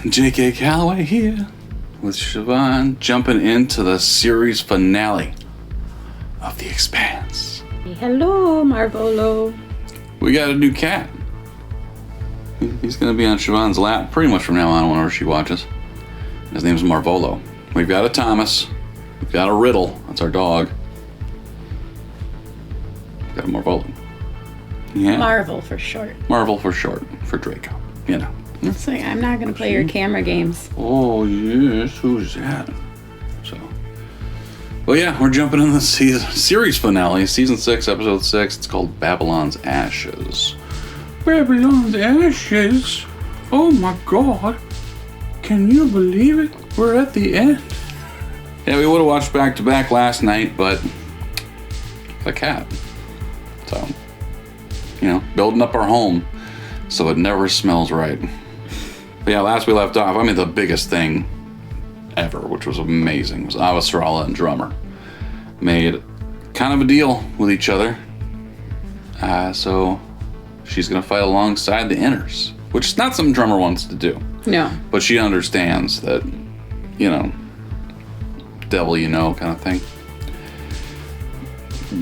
J.K. Calloway here with Siobhan, jumping into the series finale of The Expanse. Hello, Marvolo. We got a new cat. He's going to be on Siobhan's lap pretty much from now on whenever she watches. His name's Marvolo. We've got a Thomas. We've got a Riddle. That's our dog. We've got a Marvolo. Yeah. Marvel for short. Marvel for short. For Draco. You know. It's like, I'm not going to play your camera games. Oh, yes. Who's that? So. Well, yeah, we're jumping in the series finale. Season 6, episode 6. It's called Babylon's Ashes. Babylon's Ashes? Oh my god. Can you believe it? We're at the end. Yeah, we would have watched back to back last night, but the cat. So, you know, building up our home so it never smells right. But yeah, last we left off, I mean, the biggest thing ever, which was amazing, was Avasarala and Drummer made kind of a deal with each other. So she's going to fight alongside the Inners, which is not something Drummer wants to do. No. But she understands that, you know, devil you know kind of thing.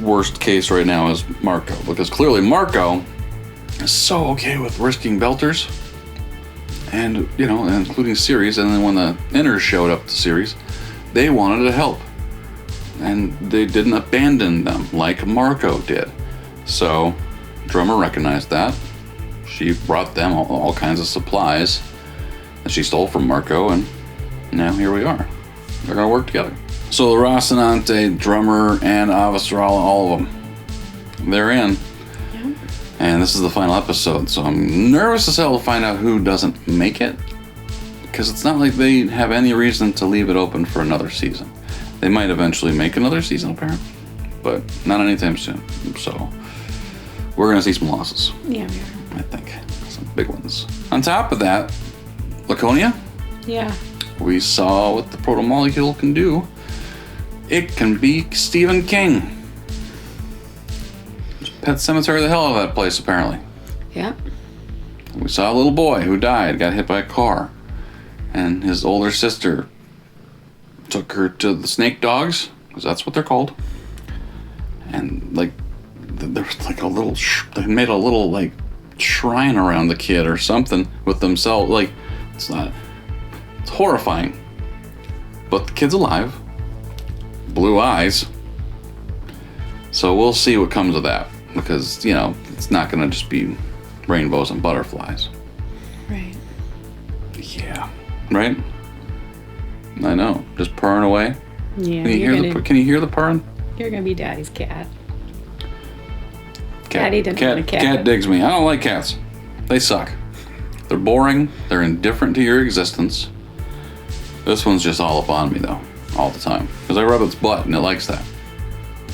Worst case right now is Marco, because clearly Marco is so okay with risking Belters, and, you know, including Ceres, and then when the Inners showed up to Ceres, they wanted to help. And they didn't abandon them like Marco did. So, Drummer recognized that. She brought them all kinds of supplies that she stole from Marco, and now here we are. They're gonna work together. So the Rocinante, Drummer, and Avasarala, all of them, they're in. Yeah. And this is the final episode, so I'm nervous as hell to find out who doesn't make it, because it's not like they have any reason to leave it open for another season. They might eventually make another season, apparently, but not anytime soon. So we're gonna see some losses. Yeah, we are. I think some big ones. On top of that, Laconia. Yeah. We saw what the proto-molecule can do. It can be Stephen King. Pet Cemetery the hell out of that place, apparently. Yeah. We saw a little boy who died, got hit by a car. And his older sister took her to the snake dogs, because that's what they're called. And, like, there was like a little, they made a little, like, shrine around the kid or something with themselves. Like, it's horrifying. But the kid's alive. Blue eyes. So we'll see what comes of that. Because, you know, it's not going to just be rainbows and butterflies. Right. Yeah. Right? I know. Just purring away. Yeah. Can you hear the purring? You're going to be Daddy's cat. Daddy didn't want a cat. Cat digs me. I don't like cats. They suck. They're boring. They're indifferent to your existence. This one's just all up on me, though. All the time. Because I rub its butt, and it likes that.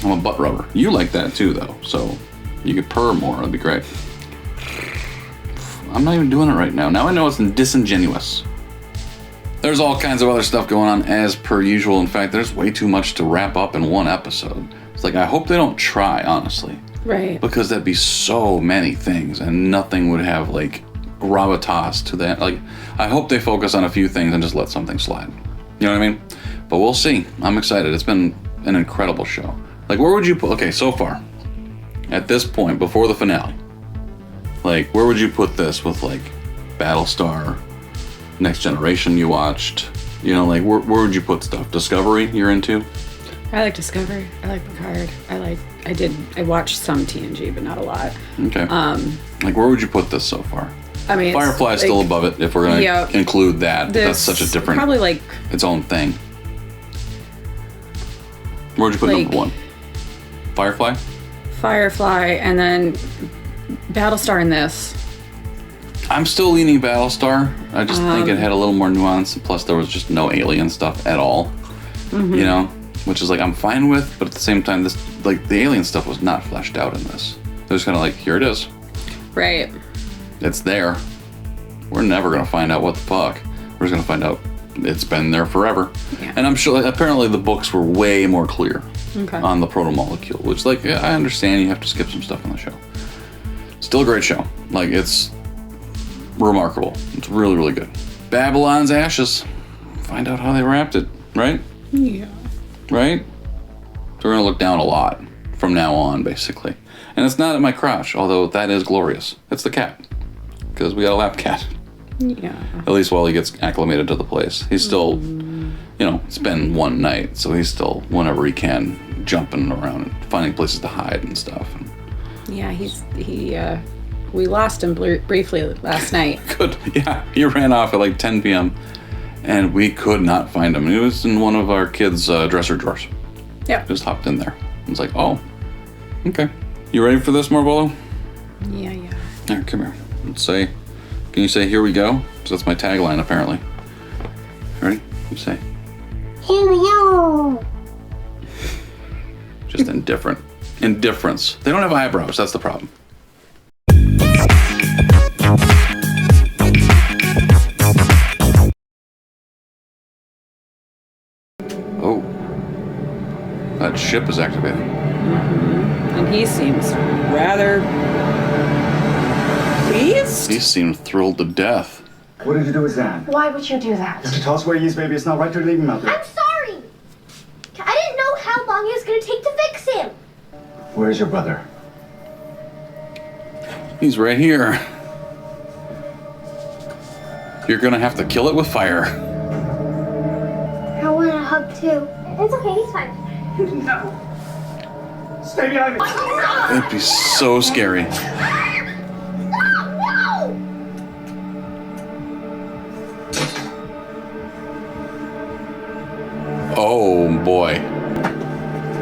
I'm a butt rubber. You like that, too, though. So you could purr more. That'd be great. I'm not even doing it right now. Now I know it's disingenuous. There's all kinds of other stuff going on, as per usual. In fact, there's way too much to wrap up in one episode. It's like, I hope they don't try, honestly. Right. Because that'd be so many things, and nothing would have, like, gravitas to that. Like, I hope they focus on a few things and just let something slide. You know what I mean? But we'll see. I'm excited. It's been an incredible show. Like, where would you put... Okay, so far, at this point, before the finale, like, where would you put this with, like, Battlestar, Next Generation you watched? You know, like, where would you put stuff? Discovery you're into? I like Discovery. I like Picard. I watched some TNG, but not a lot. Okay. Like, where would you put this so far? I mean, Firefly's still above it, if we're going to include that. That's such a different... Probably, like... its own thing. Where would you put number one? Firefly? Firefly, and then Battlestar in this. I'm still leaning Battlestar. I just think it had a little more nuance, plus there was just no alien stuff at all. Mm-hmm. You know? Which is, like, I'm fine with, but at the same time, this, like, the alien stuff was not fleshed out in this. It was kind of like, here it is. Right. It's there. We're never going to find out what the fuck. We're just going to find out it's been there forever. Yeah. And I'm sure, like, apparently the books were way more clear on the proto-molecule, which, like, yeah, I understand you have to skip some stuff on the show. Still a great show. Like, it's remarkable. It's really, really good. Babylon's ashes. Find out how they wrapped it, right? Yeah. Right? So we're gonna look down a lot from now on, basically. And it's not at my crotch, although that is glorious. It's the cat. Because we got a lap cat. Yeah. At least while he gets acclimated to the place. He's still, it's been one night, so he's still, whenever he can, jumping around and finding places to hide and stuff. Yeah, we lost him briefly last night. Good. Yeah, he ran off at like 10 p.m. and we could not find him. He was in one of our kids' dresser drawers. Yeah. Just hopped in there. I was like, oh, okay. You ready for this, Marvolo? Yeah. All right, come here. Can you say, here we go? Because that's my tagline, apparently. Ready? You say. Here we go. Just indifference. They don't have eyebrows. That's the problem. Oh. That ship is activated. And he seems rather pleased. He seemed thrilled to death. What did you do with Zan? Why would you do that? You have to tell us where he is, baby. It's not right to leave him out there. I'm sorry. I didn't know how long it was going to take to fix him. Where's your brother? He's right here. You're gonna have to kill it with fire. I want a hug too. It's okay, he's fine. No. Stay behind me. It'd be so scary. No! Oh boy.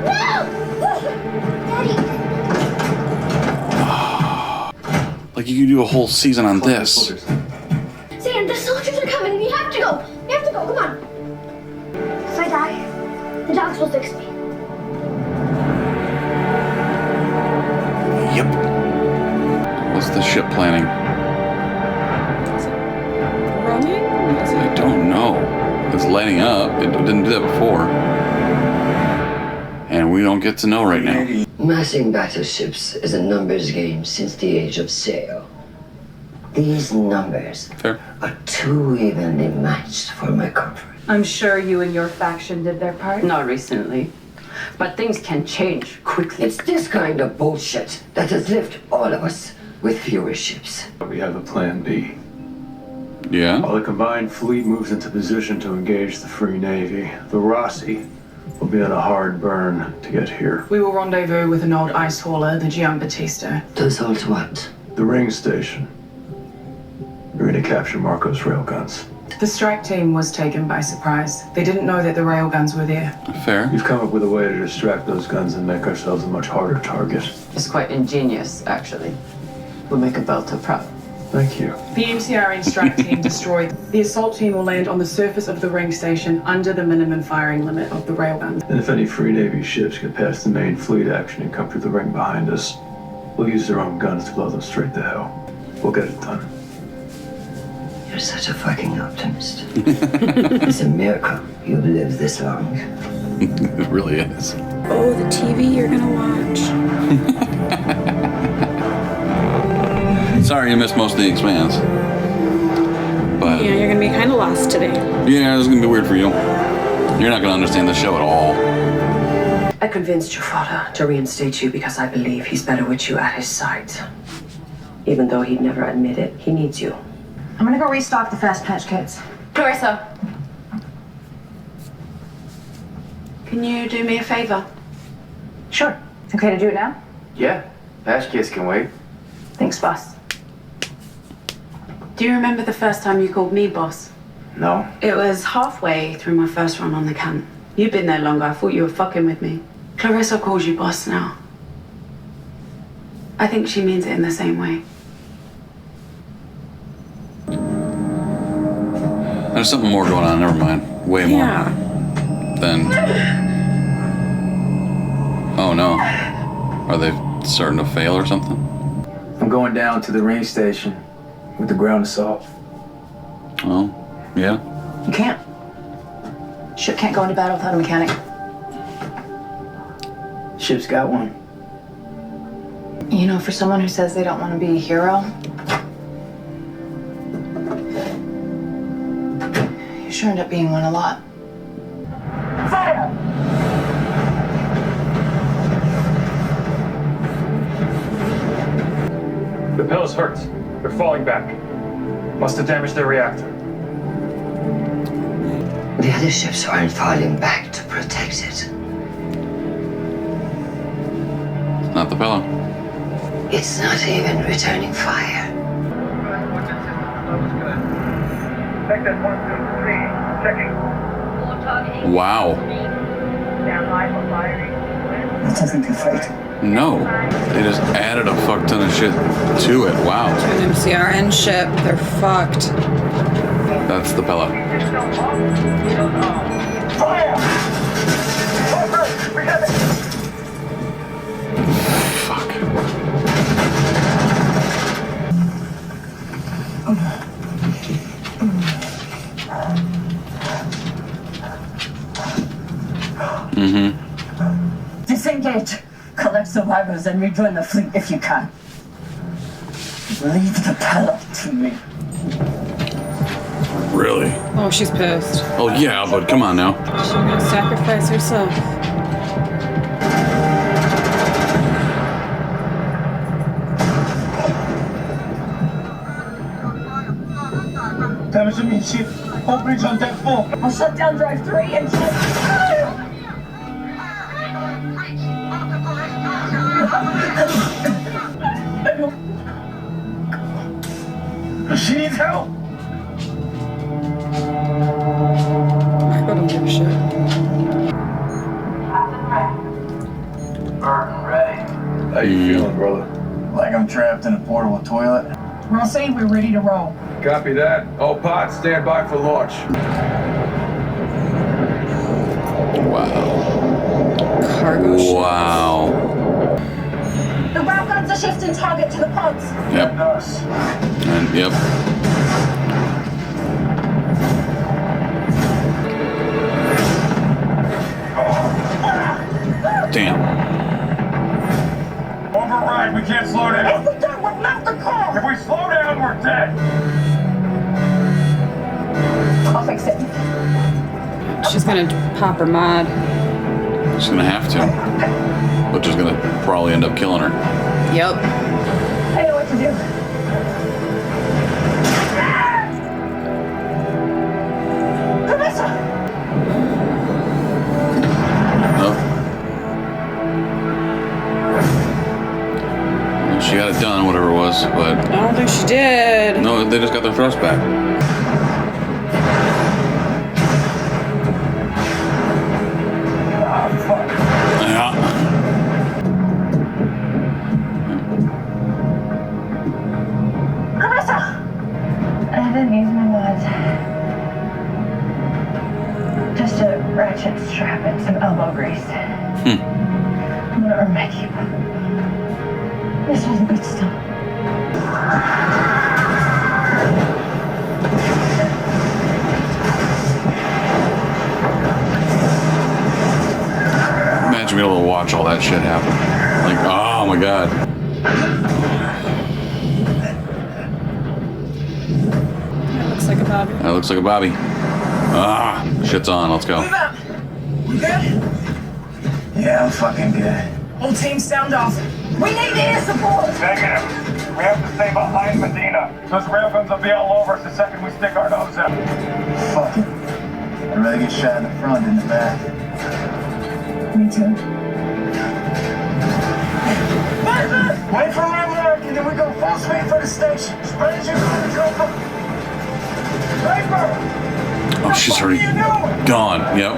Daddy. Like you could do a whole season on this. Sam, the soldiers are coming. We have to go. We have to go. Come on. If I die, the dogs will fix me. Yep. What's the ship planning? Running? I don't know. It's lighting up. It didn't do that before. And we don't get to know right now. Massing battleships is a numbers game since the age of sail. These numbers Fair. are too evenly matched for my comfort. I'm sure you and your faction did their part. Not recently, but things can change quickly. It's this kind of bullshit that has left all of us with fewer ships. We have a plan B. Yeah? While the combined fleet moves into position to engage the Free Navy, the Rossi will be on a hard burn to get here. We will rendezvous with an old ice hauler, the Giambattista. Those old what? The ring station. We're going to capture Marco's railguns. The strike team was taken by surprise. They didn't know that the railguns were there. Fair. We've come up with a way to distract those guns and make ourselves a much harder target. It's quite ingenious, actually. We'll make a belt of prop. Thank you. The MCRN strike team destroyed. The assault team will land on the surface of the ring station under the minimum firing limit of the railguns. And if any Free Navy ships get past the main fleet action and come through the ring behind us, we'll use their own guns to blow them straight to hell. We'll get it done. You're such a fucking optimist. It's a miracle you've lived this long. It really is. Oh, the TV you're gonna watch. Sorry you missed most of the Expanse. But Yeah, you're gonna be kind of lost today. yeah, this is gonna be weird for you. You're not gonna understand the show at all. I convinced your father to reinstate you because I believe he's better with you at his side. Even though he'd never admit it, he needs you. I'm gonna go restock the fast patch kits. Clarissa, can you do me a favor? Sure. Okay to do it now? Yeah, patch kits can wait. Thanks, boss. Do you remember the first time you called me boss? No. It was halfway through my first run on the camp. You've been there longer. I thought you were fucking with me. Clarissa calls you boss now. I think she means it in the same way. There's something more going on, never mind. Way more than... Oh no. Are they starting to fail or something? I'm going down to the ring station with the ground assault. Oh, yeah? You can't. Ship can't go into battle without a mechanic. Ship's got one. You know, for someone who says they don't want to be a hero, sure end up being one a lot. Fire! The pillow's hurt. They're falling back. Must have damaged their reactor. The other ships aren't falling back to protect it. Not the pillow. It's not even returning fire. Take that 1, 2, 3. Checking. Wow. Stand by for firing. That doesn't do fate. No. They just added a fuck ton of shit to it. Wow. An MCRN ship. They're fucked. That's the pillow. Fire! Over! We have it! Fuck. Mm-hmm. Disengage. Collect survivors and rejoin the fleet if you can. Leave the pillow to me. Really? Oh, she's pissed. Oh yeah, but come on now. She's gonna sacrifice herself. Damage to me, ship. Whole bridge on deck 4. I'll shut down drive 3 and She needs help. I don't give a shit. Ready. How you feeling, brother? Like I'm trapped in a portable toilet. We're saying we're ready to roll. Copy that. All pods, stand by for launch. Wow. Cargo ship. Wow. The ground guns are shifting target to the pods. Yep. Us. And yep. Damn. Override, we can't slow down. If we don't, we'll melt the car. If we slow down, we're dead. I'll fix it. She's gonna pop her mod. She's gonna have to. Which is gonna probably end up killing her. Yep. I know what to do. Carissa! No. Well, she got it done, whatever it was, but I don't think she did. no, they just got their thrust back. Yeah. Carissa! I didn't use my mods. Just a ratchet strap and some elbow grease. I'm gonna earn my keep. This was the good stuff. Imagine being able to watch all that shit happen. Like, oh my god. That looks like a Bobby. That looks like a Bobby. Ah, shit's on. Let's go. You good? Yeah, I'm fucking good. Whole team sound off. We need air support! Negative. We have to stay behind Medina. Those railguns will be all over us the second we stick our nose out. Fuck it. I'd rather get shot in the front than the back. Me too. Wait for my mark, and then we go full speed for the station. Spread as you can, Cobra. Sniper! Oh, she's already gone. Yep.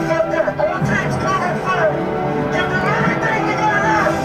Fuck that. All teams cover fire. Give them everything you got left.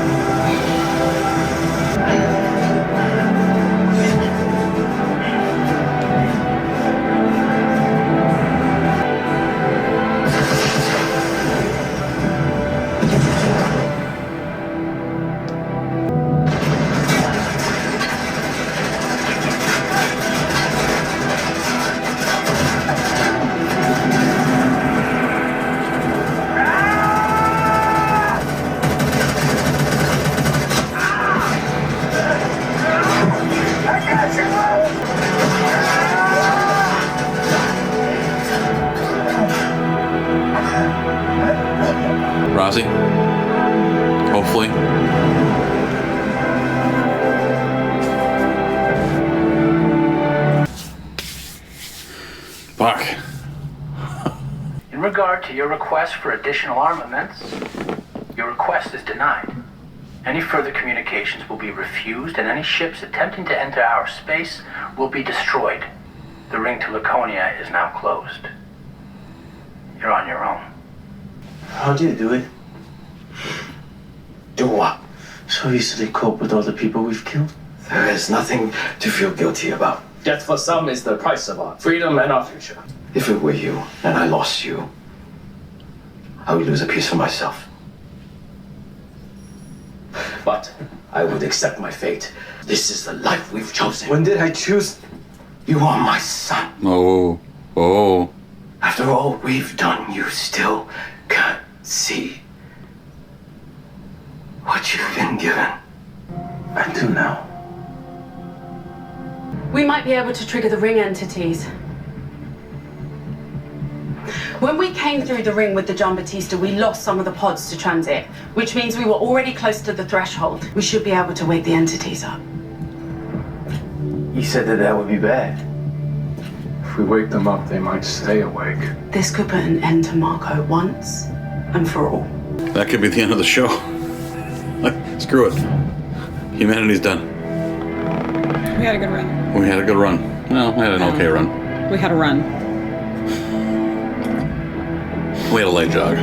Rossi. Hopefully. Fuck. In regard to your request for additional armaments, your request is denied. Any further communications will be refused, and any ships attempting to enter our space will be destroyed. The ring to Laconia is now closed. You're on your own. How do you do it? Do what? So easily cope with all the people we've killed? There is nothing to feel guilty about. Death for some is the price of our freedom and our future. If it were you and I lost you, I would lose a piece of myself. But I would accept my fate. This is the life we've chosen. When did I choose? You are my son. Oh. After all we've done, you still can't see what you've been given. I do now. We might be able to trigger the ring entities. When we came through the ring with the John Batista, we lost some of the pods to transit, which means we were already close to the threshold. We should be able to wake the entities up. You said that would be bad. If we wake them up, they might stay awake. This could put an end to Marco once and for all. That could be the end of the show. Screw it. Humanity's done. We had a good run. We had a good run. No, we had an okay run. We had a run. We had a light jog.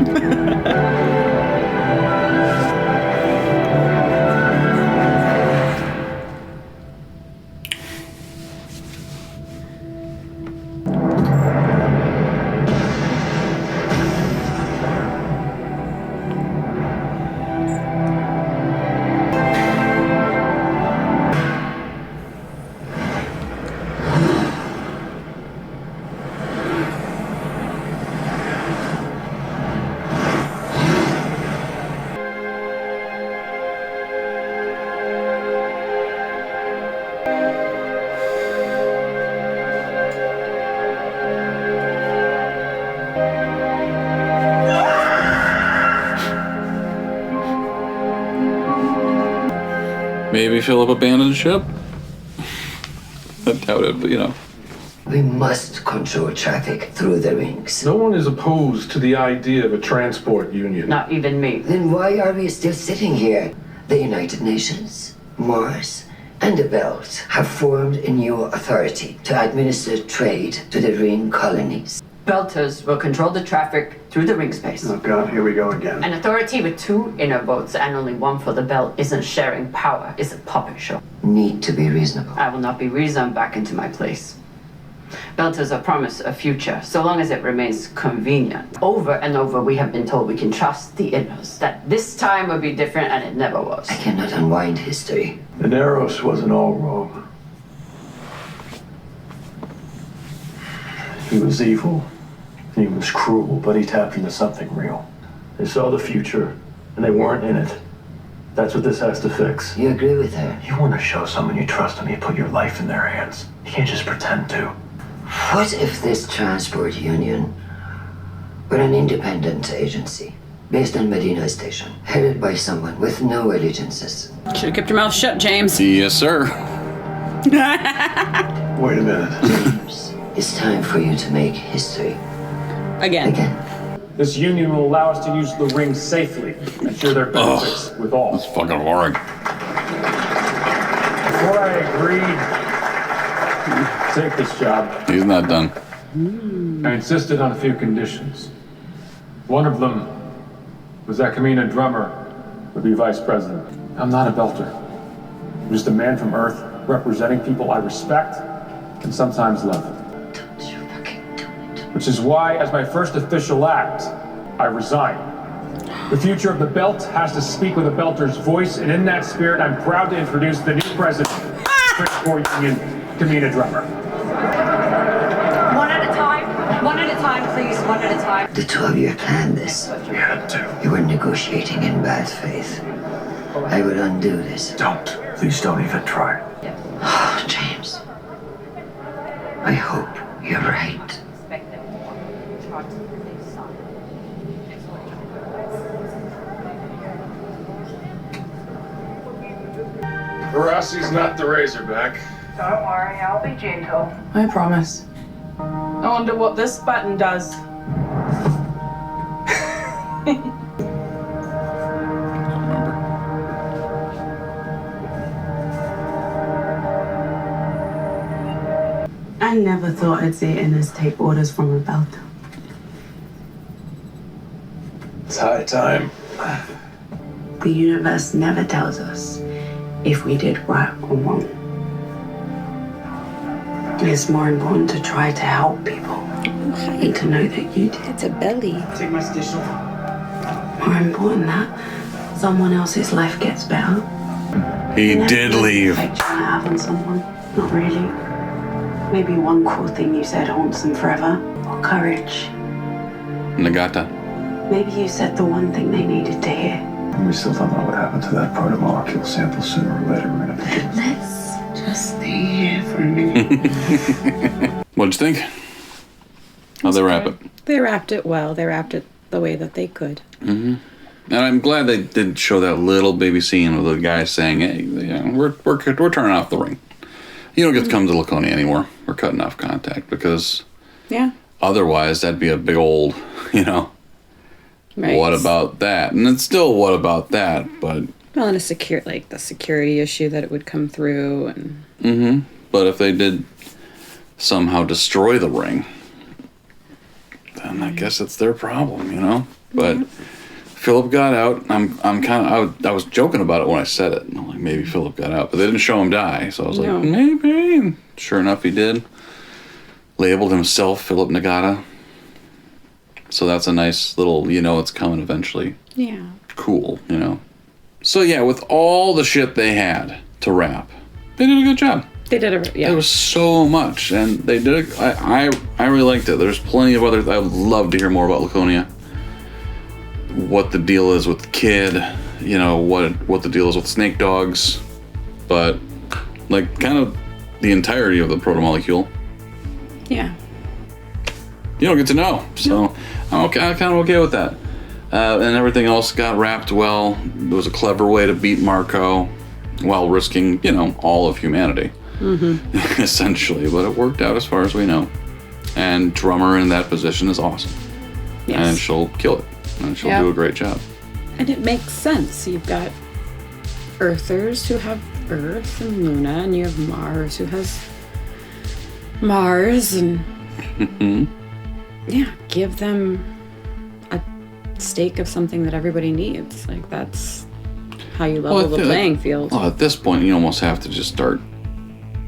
Maybe fill up abandoned ship? I doubt it, but you know. We must control traffic through the rings. No one is opposed to the idea of a transport union. Not even me. Then why are we still sitting here? The United Nations, Mars, and the Belt have formed a new authority to administer trade to the ring colonies. Belters will control the traffic through the ring space. Oh God, here we go again. An authority with 2 inner votes and only 1 for the belt isn't sharing power, it's a puppet show. Need to be reasonable. I will not be reasoned back into my place. Belters are promised a future, so long as it remains convenient. Over and over we have been told we can trust the inners, that this time will be different, and it never was. I cannot unwind history. Daenerys wasn't all wrong. He was evil. He was cruel, but he tapped into something real. They saw the future, and they weren't in it. That's what this has to fix. You agree with her? You want to show someone you trust when you put your life in their hands. You can't just pretend to. What if this transport union were an independent agency based on Medina Station, headed by someone with no allegiances? Should have kept your mouth shut, James. Yes, sir. Wait a minute. James, it's time for you to make history. Again. This union will allow us to use the ring safely and share their benefits with all. That's fucking boring. Before I agreed to take this job, He's not done. I insisted on a few conditions. One of them was that Kamina Drummer would be vice president. I'm not a belter. I'm just a man from Earth representing people I respect and sometimes love. Which is why, as my first official act, I resign. The future of the belt has to speak with a belter's voice, and in that spirit, I'm proud to introduce the new president of the Transport Union, Kamina Drummer. One at a time, please, one at a time. The two of you planned this. You had to. You were negotiating in bad faith. I will undo this. Don't. Please don't even try. Oh, James. I hope you're right. Rossi's not the Razorback. Don't worry, I'll be gentle. I promise. I wonder what this button does. I never thought I'd see Innes take orders from a belter. It's high time. The universe never tells us if we did right or wrong. It's more important to try to help people and to know that you did. It's a belly. Take my station. More important that someone else's life gets better. He did leave. Effect you might have on someone. Not really. Maybe one cool thing you said haunts them forever. Or courage. Nagata. Maybe you said the one thing they needed to hear. We still don't know what happened to that proto-molecule sample. Sooner or later, we're gonna begin. Let's just stay here for a minute. What'd you think? How'd they wrap it? They wrapped it well. They wrapped it the way that they could. Mm-hmm. And I'm glad they did show that little baby scene with the guy saying, "Hey, we're turning off the ring. You don't get to come to Laconia anymore. We're cutting off contact because otherwise that'd be a big old, Right. What about that? And it's still what about that, but Well, and the security issue that it would come through, and but if they did somehow destroy the ring, then I guess it's their problem, But Philip got out. I was joking about it when I said it. I'm like, maybe Philip got out, but they didn't show him die, so I was like, maybe. And sure enough, he did. Labeled himself Philip Nagata. So that's a nice little, it's coming eventually. Yeah. Cool, So yeah, with all the shit they had to wrap, they did a good job. They did There was so much, and they did. I really liked it. There's plenty of other. I'd love to hear more about Laconia. What the deal is with the kid, what the deal is with snake dogs, but kind of the entirety of the proto-molecule. Yeah. You don't get to know, so I'm kind of okay with that. And everything else got wrapped well. It was a clever way to beat Marco while risking, all of humanity, essentially. But it worked out as far as we know. And Drummer in that position is awesome. Yes. And she'll kill it. And she'll do a great job. And it makes sense. You've got Earthers who have Earth and Luna, and you have Mars who has Mars, and give them a stake of something that everybody needs. That's how you level the playing field. Well, at this point, you almost have to just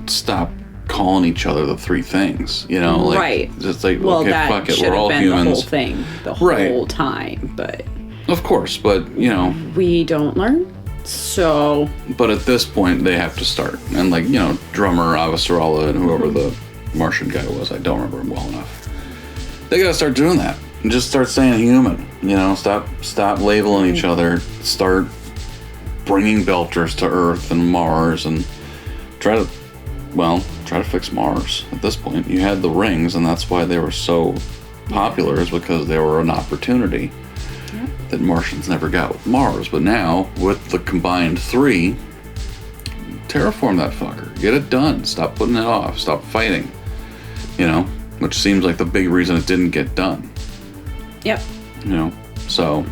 stop calling each other the three things, right? Just that fuck it, we're all been humans. The whole thing, the whole time, but of course, but we don't learn. So, but at this point, they have to start, and Drummer, Avasarala, and whoever the Martian guy was, I don't remember him well enough. They gotta start doing that and just start saying human. Stop labeling each other. Start bringing Belters to Earth and Mars, and try to fix Mars. At this point, you had the rings, and that's why they were so popular, is because they were an opportunity that Martians never got with Mars. But now, with the combined three, terraform that fucker. Get it done. Stop putting it off. Stop fighting. Which seems like the big reason it didn't get done. Yep. So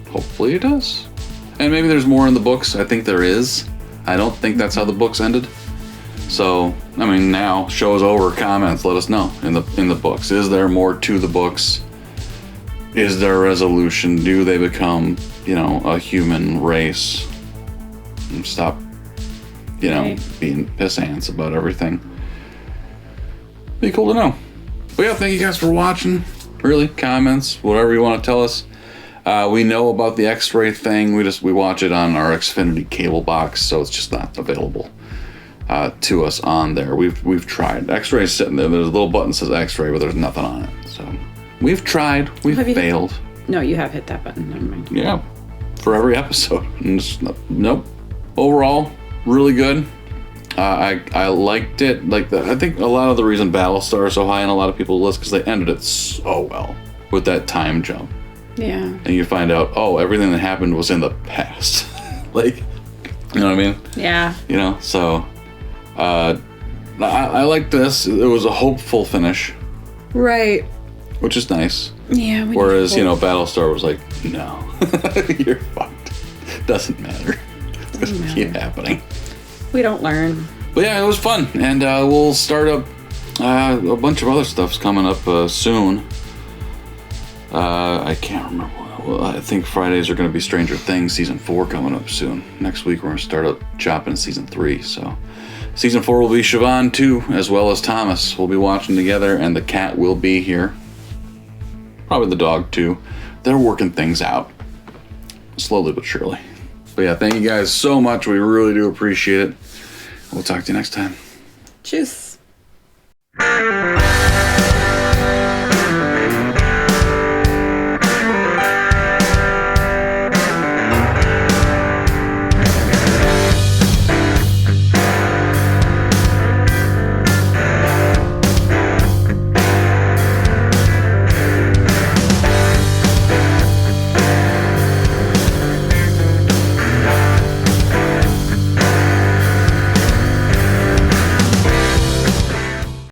hopefully it does. And maybe there's more in the books. I think there is. I don't think that's how the books ended. So, now show's over, comments, let us know in the books. Is there more to the books? Is there a resolution? Do they become, a human race? And stop, being pissants about everything. Be cool to know. But yeah, thank you guys for watching. Really, comments, whatever you want to tell us. We know about the X-ray thing. We watch it on our Xfinity cable box, so it's just not available to us on there. We've tried. X-ray's sitting there. There's a little button that says X-ray, but there's nothing on it. So we've tried. We've failed. No, you have hit that button. Never mind. Yeah, for every episode. And just, nope. Overall, really good. I liked it. I think a lot of the reason Battlestar is so high on a lot of people's list because they ended it so well with that time jump. Yeah. And you find out, everything that happened was in the past. You know what I mean? Yeah. You know, so I like this. It was a hopeful finish, Right. which is nice. Yeah. we Whereas, need you know, hope. Battlestar was like, no, you're fucked. Doesn't matter. It's gonna keep happening. We don't learn. But yeah, it was fun. And we'll start up a bunch of other stuff's coming up soon. I can't remember. Well, I think Fridays are going to be Stranger Things season 4 coming up soon. Next week we're going to start up chopping season 3. So season 4 will be Siobhan too, as well as Thomas. We'll be watching together, and the cat will be here. Probably the dog too. They're working things out slowly but surely. But yeah, thank you guys so much. We really do appreciate it. We'll talk to you next time. Tschüss.